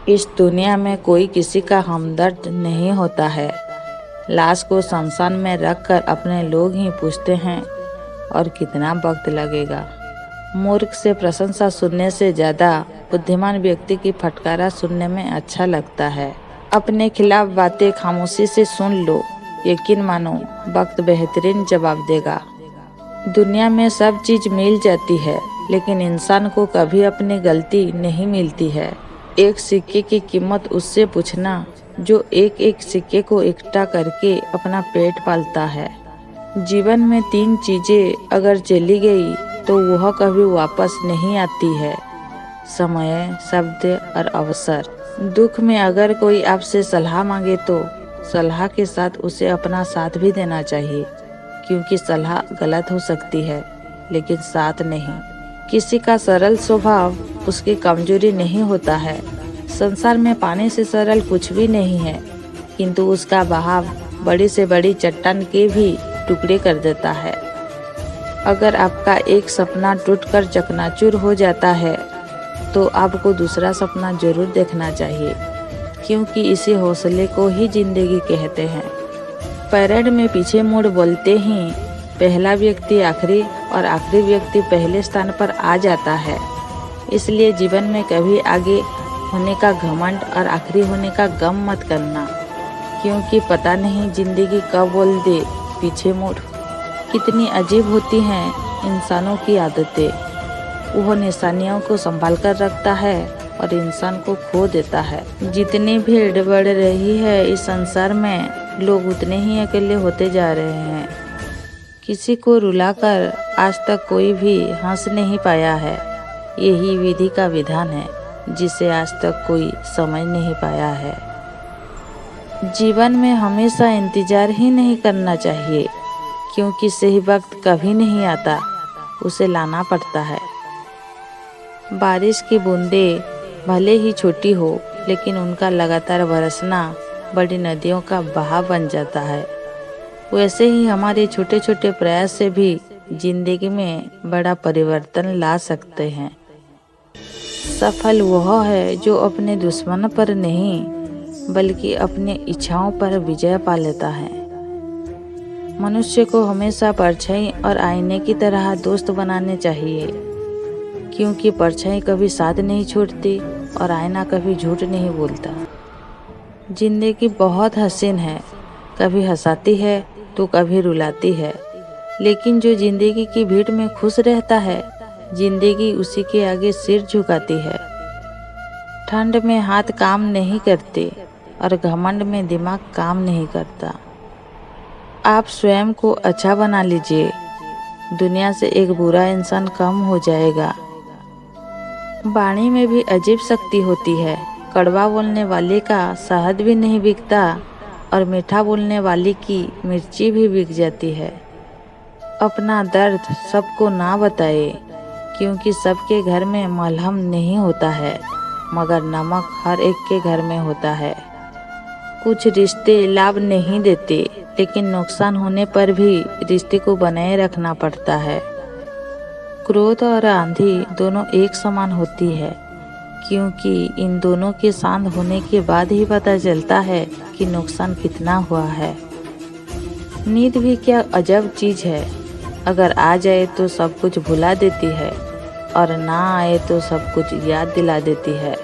इस दुनिया में कोई किसी का हमदर्द नहीं होता है। लाश को शमशान में रखकर अपने लोग ही पूछते हैं और कितना वक्त लगेगा। मूर्ख से प्रशंसा सुनने से ज़्यादा बुद्धिमान व्यक्ति की फटकारा सुनने में अच्छा लगता है। अपने खिलाफ बातें खामोशी से सुन लो, यकीन मानो वक्त बेहतरीन जवाब देगा। दुनिया में सब चीज़ मिल जाती है, लेकिन इंसान को कभी अपनी गलती नहीं मिलती है। एक सिक्के की कीमत उससे पूछना जो एक एक सिक्के को इकट्ठा करके अपना पेट पालता है। जीवन में 3 चीजें अगर चली गई तो वह कभी वापस नहीं आती है: समय, शब्द और अवसर। दुख में अगर कोई आपसे सलाह मांगे तो सलाह के साथ उसे अपना साथ भी देना चाहिए, क्योंकि सलाह गलत हो सकती है लेकिन साथ नहीं। किसी का सरल स्वभाव उसकी कमजोरी नहीं होता है। संसार में पानी से सरल कुछ भी नहीं है, किंतु उसका बहाव बड़ी से बड़ी चट्टान के भी टुकड़े कर देता है। अगर आपका एक सपना टूटकर चकनाचूर हो जाता है तो आपको दूसरा सपना जरूर देखना चाहिए, क्योंकि इसी हौसले को ही जिंदगी कहते हैं। परेड में पीछे मुड़ बोलते ही पहला व्यक्ति आखिरी और आखिरी व्यक्ति पहले स्थान पर आ जाता है। इसलिए जीवन में कभी आगे होने का घमंड और आखिरी होने का गम मत करना, क्योंकि पता नहीं जिंदगी कब बोल दे पीछे मुड़। कितनी अजीब होती हैं इंसानों की आदतें। वह निशानियों को संभाल कर रखता है और इंसान को खो देता है। जितनी भीड़ बढ़ रही है इस संसार में, लोग उतने ही अकेले होते जा रहे हैं। किसी को रुलाकर आज तक कोई भी हंस नहीं पाया है। यही विधि का विधान है जिसे आज तक कोई समझ नहीं पाया है। जीवन में हमेशा इंतजार ही नहीं करना चाहिए, क्योंकि सही वक्त कभी नहीं आता, उसे लाना पड़ता है। बारिश की बूंदें भले ही छोटी हो, लेकिन उनका लगातार बरसना बड़ी नदियों का बहाव बन जाता है। वैसे ही हमारे छोटे छोटे प्रयास से भी जिंदगी में बड़ा परिवर्तन ला सकते हैं। सफल वह है जो अपने दुश्मन पर नहीं, बल्कि अपनी इच्छाओं पर विजय पा लेता है। मनुष्य को हमेशा परछाई और आईने की तरह दोस्त बनाने चाहिए, क्योंकि परछाई कभी साथ नहीं छोड़ती और आईना कभी झूठ नहीं बोलता। जिंदगी बहुत हसीन है, कभी हंसाती है तो कभी रुलाती है, लेकिन जो जिंदगी की भीड़ में खुश रहता है, जिंदगी उसी के आगे सिर झुकाती है। ठंड में हाथ काम नहीं करते और घमंड में दिमाग काम नहीं करता। आप स्वयं को अच्छा बना लीजिए, दुनिया से एक बुरा इंसान कम हो जाएगा। वाणी में भी अजीब शक्ति होती है। कड़वा बोलने वाले का शहद भी नहीं बिकता और मीठा बोलने वाली की मिर्ची भी बिक जाती है। अपना दर्द सबको ना बताए, क्योंकि सबके घर में मलहम नहीं होता है, मगर नमक हर एक के घर में होता है। कुछ रिश्ते लाभ नहीं देते, लेकिन नुकसान होने पर भी रिश्ते को बनाए रखना पड़ता है। क्रोध और आंधी दोनों एक समान होती है, क्योंकि इन दोनों के शांत होने के बाद ही पता चलता है कि नुकसान कितना हुआ है। नींद भी क्या अजब चीज है, अगर आ जाए तो सब कुछ भुला देती है और ना आए तो सब कुछ याद दिला देती है।